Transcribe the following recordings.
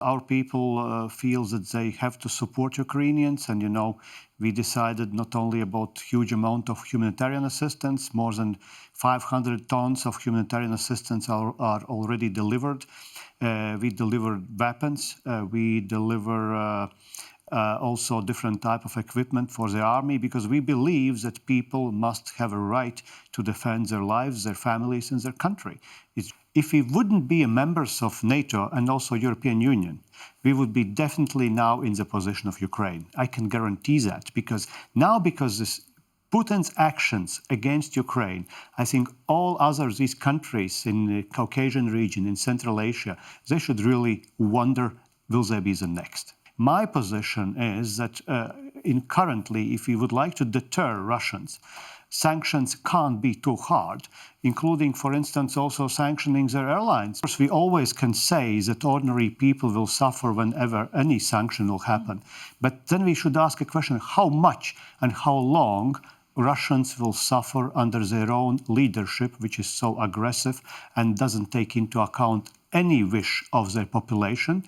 Our people feel that they have to support Ukrainians, and we decided not only about huge amount of humanitarian assistance, more than 500 tons of humanitarian assistance are already delivered. We deliver weapons, we deliver also different type of equipment for the army, because we believe that people must have a right to defend their lives, their families, and their country. If we wouldn't be members of NATO and also European Union, we would be definitely now in the position of Ukraine. I can guarantee that, because Putin's actions against Ukraine, I think all these countries in the Caucasian region, in Central Asia, they should really wonder, will they be the next? My position is that currently, if we would like to deter Russians, sanctions can't be too hard, including, for instance, also sanctioning their airlines. Of course, we always can say that ordinary people will suffer whenever any sanction will happen. But then we should ask a question, how much and how long Russians will suffer under their own leadership, which is so aggressive and doesn't take into account any wish of their population.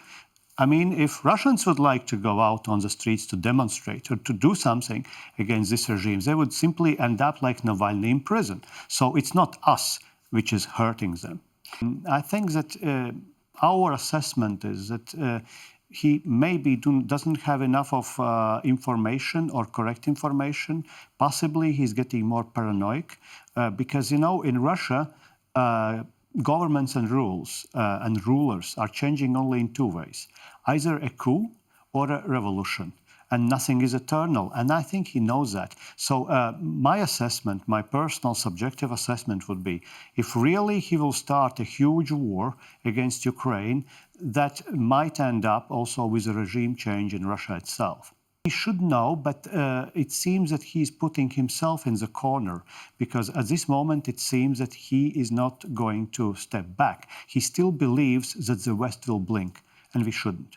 I mean, if Russians would like to go out on the streets to demonstrate or to do something against this regime, they would simply end up like Navalny in prison. So it's not us which is hurting them. I think that our assessment is that he maybe doesn't have enough of information or correct information. Possibly he's getting more paranoid because, in Russia, governments and rules and rulers are changing only in two ways, either a coup or a revolution, and nothing is eternal. And I think he knows that. So my assessment, my personal subjective assessment would be, if really he will start a huge war against Ukraine, that might end up also with a regime change in Russia itself. He should know, but it seems that he is putting himself in the corner, because at this moment it seems that he is not going to step back. He still believes that the West will blink, and we shouldn't.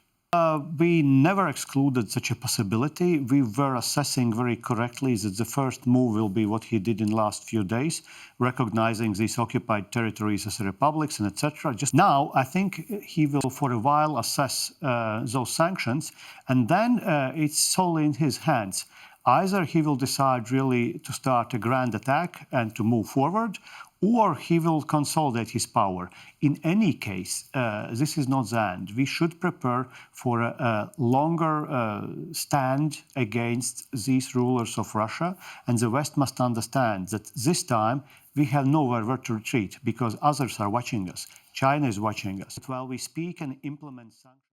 We never excluded such a possibility. We were assessing very correctly that the first move will be what he did in the last few days, recognizing these occupied territories as republics and etc. Just now, I think he will for a while assess those sanctions, and then it's solely in his hands. Either he will decide really to start a grand attack and to move forward, or he will consolidate his power. In any case, this is not the end. We should prepare for a longer stand against these rulers of Russia, and the West must understand that this time we have nowhere where to retreat, because others are watching us. China is watching us. While we speak and implement sanctions,